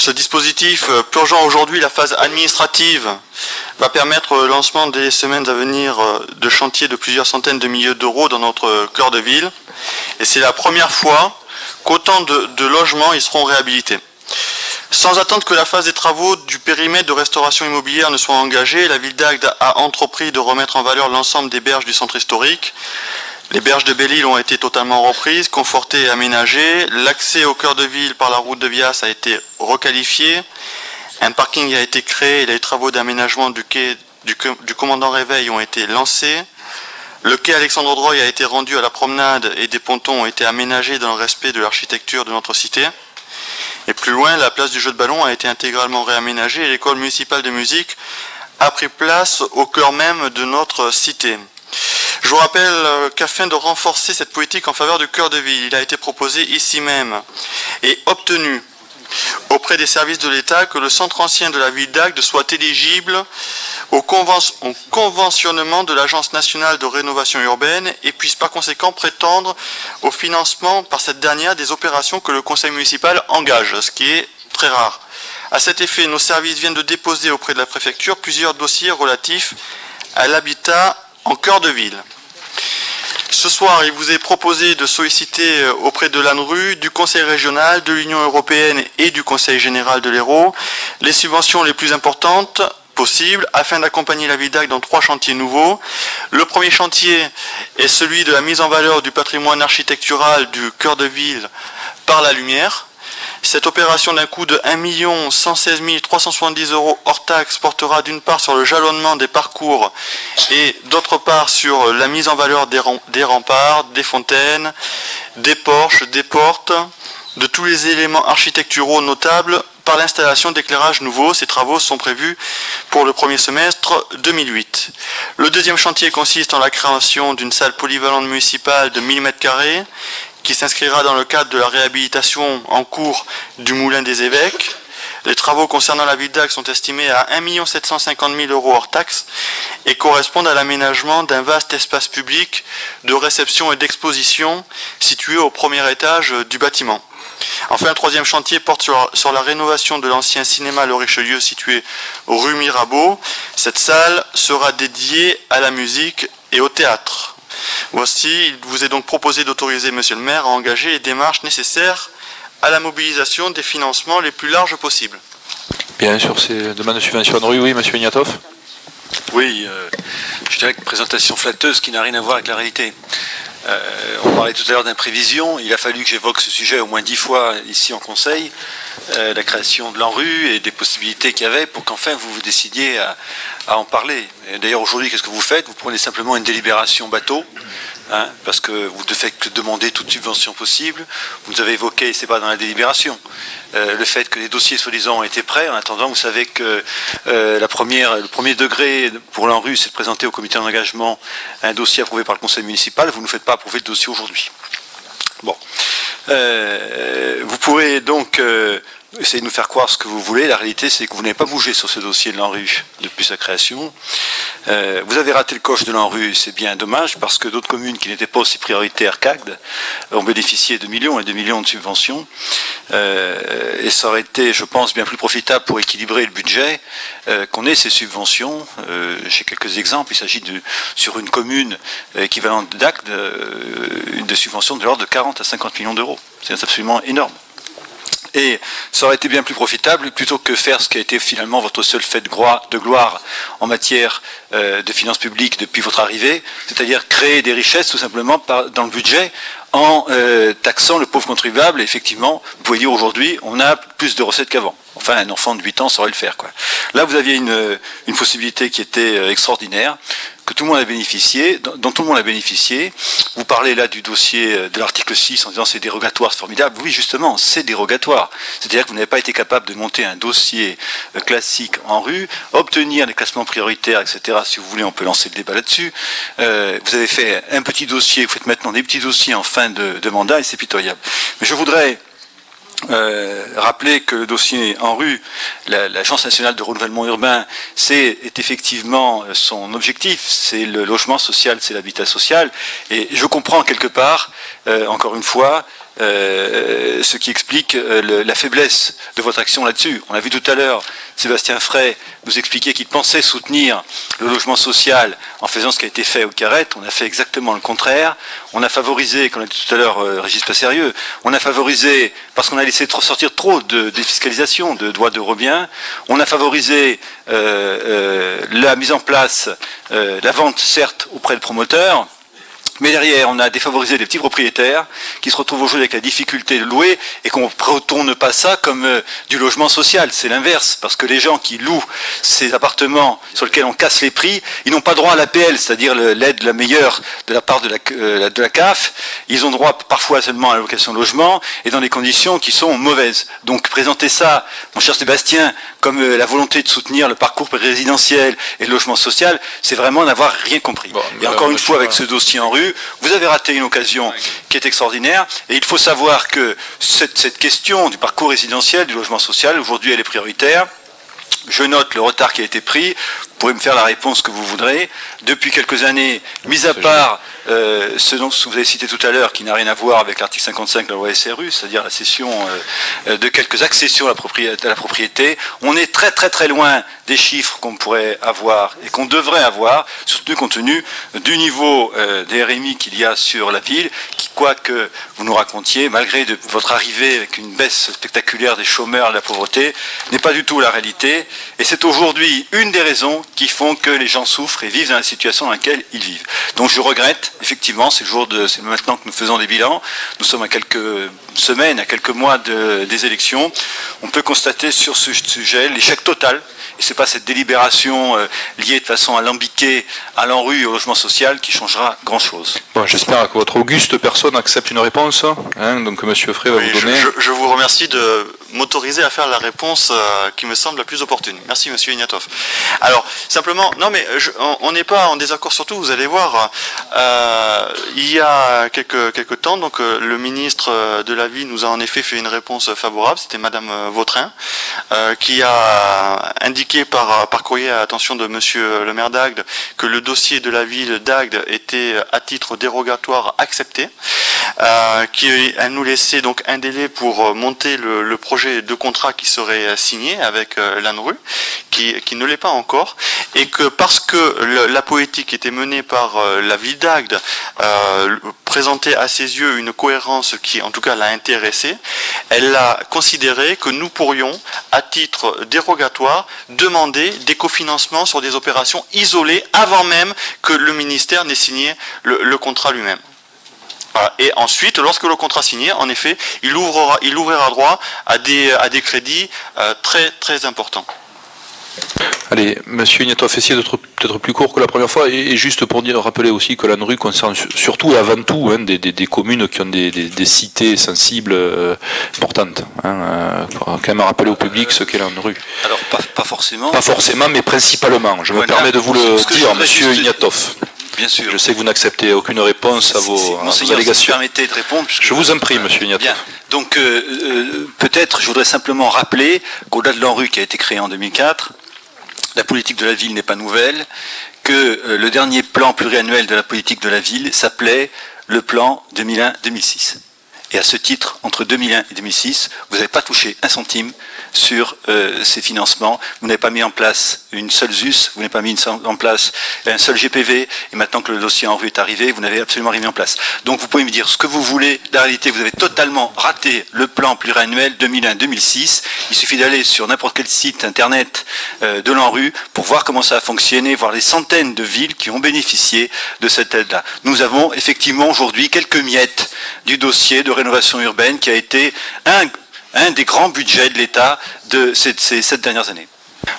Ce dispositif, purgeant aujourd'hui la phase administrative, va permettre le lancement dès les semaines à venir de chantiers de plusieurs centaines de milliers d'euros dans notre cœur de ville. Et c'est la première fois qu'autant de logements y seront réhabilités. Sans attendre que la phase des travaux du périmètre de restauration immobilière ne soit engagée, la ville d'Agde a entrepris de remettre en valeur l'ensemble des berges du centre historique. Les berges de Belle-Île ont été totalement reprises, confortées et aménagées. L'accès au cœur de ville par la route de Vias a été requalifié. Un parking a été créé et les travaux d'aménagement du quai du commandant Réveil ont été lancés. Le quai Alexandre Droy a été rendu à la promenade et des pontons ont été aménagés dans le respect de l'architecture de notre cité. Et plus loin, la place du jeu de ballon a été intégralement réaménagée et l'école municipale de musique a pris place au cœur même de notre cité. Je vous rappelle qu'afin de renforcer cette politique en faveur du cœur de ville, il a été proposé ici même et obtenu auprès des services de l'État que le centre ancien de la ville d'Agde soit éligible au conventionnement de l'Agence nationale de rénovation urbaine et puisse par conséquent prétendre au financement par cette dernière des opérations que le conseil municipal engage, ce qui est très rare. À cet effet, nos services viennent de déposer auprès de la préfecture plusieurs dossiers relatifs à l'habitat en cœur de ville. Ce soir, il vous est proposé de solliciter auprès de l'ANRU, du Conseil régional, de l'Union européenne et du Conseil général de l'Hérault les subventions les plus importantes possibles afin d'accompagner la ville d'Agde dans 3 chantiers nouveaux. Le premier chantier est celui de la mise en valeur du patrimoine architectural du cœur de ville par la lumière. Cette opération d'un coût de 1 116 370 € hors taxe portera d'une part sur le jalonnement des parcours et d'autre part sur la mise en valeur des remparts, des fontaines, des porches, des portes, de tous les éléments architecturaux notables par l'installation d'éclairages nouveaux. Ces travaux sont prévus pour le premier semestre 2008. Le deuxième chantier consiste en la création d'une salle polyvalente municipale de 1000 m² qui s'inscrira dans le cadre de la réhabilitation en cours du Moulin des Évêques. Les travaux concernant la ville d'Agde sont estimés à 1 750 000 € hors taxe et correspondent à l'aménagement d'un vaste espace public de réception et d'exposition situé au premier étage du bâtiment. Enfin, le troisième chantier porte sur la rénovation de l'ancien cinéma Le Richelieu situé rue Mirabeau. Cette salle sera dédiée à la musique et au théâtre. Voici, il vous est donc proposé d'autoriser Monsieur le maire à engager les démarches nécessaires à la mobilisation des financements les plus larges possibles. Bien sûr, c'est demande de subvention ANRU, oui, Monsieur Ignatov. Oui, je dirais que présentation flatteuse qui n'a rien à voir avec la réalité. On parlait tout à l'heure d'imprévision, il a fallu que j'évoque ce sujet au moins 10 fois ici en conseil, la création de l'ANRU et des possibilités qu'il y avait pour qu'enfin vous vous décidiez à en parler. D'ailleurs aujourd'hui, qu'est-ce que vous faites? Vous prenez simplement une délibération bateau, parce que vous ne faites que demander toute subvention possible. Vous nous avez évoqué, c'est pas dans la délibération, le fait que les dossiers soi-disant ont été prêts. En attendant, vous savez que le premier degré pour l'ANRU, c'est de présenter au comité d'engagement un dossier approuvé par le conseil municipal. Vous ne faites pas approuver le dossier aujourd'hui. Bon. Vous pourrez donc essayez de nous faire croire ce que vous voulez. La réalité, c'est que vous n'avez pas bougé sur ce dossier de l'ANRU depuis sa création. Vous avez raté le coche de l'ANRU, c'est bien dommage, parce que d'autres communes qui n'étaient pas aussi prioritaires qu'Agde ont bénéficié de millions et de millions de subventions. Et ça aurait été, je pense, bien plus profitable pour équilibrer le budget qu'on ait ces subventions. J'ai quelques exemples. Il s'agit sur une commune équivalente d'Agde, de subventions de l'ordre de 40 à 50 millions d'euros. C'est absolument énorme. Et ça aurait été bien plus profitable plutôt que faire ce qui a été finalement votre seul fait de gloire en matière de finances publiques depuis votre arrivée, c'est-à-dire créer des richesses tout simplement dans le budget en taxant le pauvre contribuable. Et effectivement, vous pouvez dire aujourd'hui, on a plus de recettes qu'avant. Enfin, un enfant de 8 ans saurait le faire, quoi. Là, vous aviez une possibilité qui était extraordinaire, que tout le monde a bénéficié, dont tout le monde a bénéficié. Vous parlez là du dossier de l'article 6 en disant c'est dérogatoire, c'est formidable. Oui, justement, c'est dérogatoire. C'est-à-dire que vous n'avez pas été capable de monter un dossier classique en rue, obtenir des classements prioritaires, etc. Si vous voulez, on peut lancer le débat là-dessus. Vous avez fait un petit dossier, vous faites maintenant des petits dossiers en fin de mandat et c'est pitoyable. Mais je voudrais rappeler que le dossier en rue, l'Agence nationale de renouvellement urbain, est effectivement son objectif, c'est le logement social, c'est l'habitat social, et je comprends quelque part, encore une fois, ce qui explique la faiblesse de votre action là-dessus. On a vu tout à l'heure Sébastien Frey nous expliquer qu'il pensait soutenir le logement social en faisant ce qui a été fait au Carrette. On a fait exactement le contraire. On a favorisé, comme l'a dit tout à l'heure Régis Passerieux, on a favorisé, parce qu'on a laissé sortir trop de défiscalisation, de droits de revient, on a favorisé la mise en place, la vente certes auprès de promoteurs, mais derrière, on a défavorisé les petits propriétaires qui se retrouvent aujourd'hui avec la difficulté de louer et qu'on ne retourne pas ça comme du logement social. C'est l'inverse, parce que les gens qui louent ces appartements sur lesquels on casse les prix, ils n'ont pas droit à l'APL, c'est-à-dire l'aide la meilleure de la part de la CAF. Ils ont droit parfois seulement à la location de logement et dans des conditions qui sont mauvaises. Donc présenter ça, mon cher Sébastien, comme la volonté de soutenir le parcours résidentiel et le logement social, c'est vraiment n'avoir rien compris. Bon, et encore une fois, avec ce dossier en rue, vous avez raté une occasion qui est extraordinaire. Et il faut savoir que cette question du parcours résidentiel, du logement social, aujourd'hui, elle est prioritaire. Je note le retard qui a été pris. Vous pourrez me faire la réponse que vous voudrez. Depuis quelques années, mis à part ce dont vous avez cité tout à l'heure, qui n'a rien à voir avec l'article 55 de la loi SRU, c'est-à-dire la cession de quelques accessions à la propriété, on est très très très loin des chiffres qu'on pourrait avoir et qu'on devrait avoir, surtout compte tenu du niveau des RMI qu'il y a sur la ville, qui, quoi que vous nous racontiez, malgré votre arrivée avec une baisse spectaculaire des chômeurs et de la pauvreté, n'est pas du tout la réalité. Et c'est aujourd'hui une des raisons qui font que les gens souffrent et vivent dans la situation dans laquelle ils vivent. Donc je regrette, effectivement, c'est maintenant que nous faisons des bilans, nous sommes à quelques semaines, à quelques mois des élections, on peut constater sur ce sujet l'échec total. Et ce n'est pas cette délibération liée de façon alambiquée à l'ANRU et au logement social qui changera grand-chose. Bon, j'espère que votre auguste personne accepte une réponse. Donc M. Frey va vous donner... Je vous remercie de m'autoriser à faire la réponse qui me semble la plus opportune. Merci M. Ignatov. Alors, simplement, non mais on n'est pas en désaccord sur tout, vous allez voir. Il y a quelques temps, donc le ministre de la Ville nous a en effet fait une réponse favorable, c'était Madame Vautrin, qui a indiqué par courrier à l'attention de Monsieur le maire d'Agde que le dossier de la ville d'Agde était à titre dérogatoire accepté, qu'elle nous laissait donc un délai pour monter le projet de contrat qui serait signé avec l'ANRU, qui ne l'est pas encore, et que parce que la politique était menée par la ville d'Agde présentait à ses yeux une cohérence qui en tout cas l'a intéressée, elle a considéré que nous pourrions, à titre dérogatoire, demander des cofinancements sur des opérations isolées avant même que le ministère n'ait signé le contrat lui-même. Voilà. Et ensuite, lorsque le contrat signé, en effet, il ouvrira droit à des crédits très très importants. Allez, Monsieur Ignatov, essayez d'être peut-être plus court que la première fois, et juste pour rappeler aussi que l'ANRU concerne surtout et avant tout des communes qui ont des cités sensibles importantes. Pour quand même rappeler au public ce qu'est l'ANRU. Alors, pas forcément. Pas forcément, mais principalement. Je me permets de vous le dire, Monsieur Ignatov. Bien sûr. Je sais que vous n'acceptez aucune réponse à vos allégations. Si vous permettez de répondre. Je vous en prie, Monsieur Ignatov. Bien. Donc, peut-être, je voudrais simplement rappeler qu'au-delà de l'ANRU qui a été créé en 2004, la politique de la ville n'est pas nouvelle, que le dernier plan pluriannuel de la politique de la ville s'appelait le plan 2001-2006. Et à ce titre, entre 2001 et 2006, vous n'avez pas touché un centime sur ces financements. Vous n'avez pas mis en place une seule ZUS, vous n'avez pas mis en place un seul GPV, et maintenant que le dossier en rue est arrivé, vous n'avez absolument rien mis en place. Donc vous pouvez me dire ce que vous voulez. La réalité, vous avez totalement raté le plan pluriannuel 2001-2006. Il suffit d'aller sur n'importe quel site internet de l'ANRU pour voir comment ça a fonctionné, voir les centaines de villes qui ont bénéficié de cette aide-là. Nous avons effectivement aujourd'hui quelques miettes du dossier de rénovation urbaine qui a été un des grands budgets de l'État de ces 7 dernières années.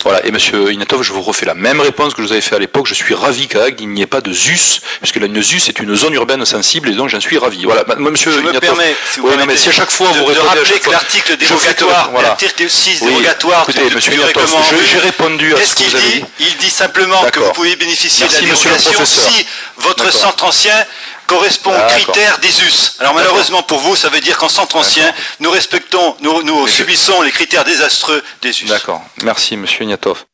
Voilà, et Monsieur Ignatov, je vous refais la même réponse que je vous avais fait à l'époque. Je suis ravi qu'à Agde, il n'y ait pas de ZUS, puisque là, une ZUS est une zone urbaine sensible, et donc j'en suis ravi. Voilà, Monsieur Ignatov. Je me permets, si vous mais si à chaque fois vous répondez, rappeler que l'article dérogatoire, l'article 6 dérogatoire, écoutez, Monsieur Ignatov, j'ai répondu à ce que vous avez dit. Il dit simplement que vous pouvez bénéficier de la dérogation si votre centre ancien correspond aux critères des US. Alors malheureusement pour vous, ça veut dire qu'en centre ancien, nous subissons les critères désastreux des US. D'accord. Merci, Monsieur Ignatov.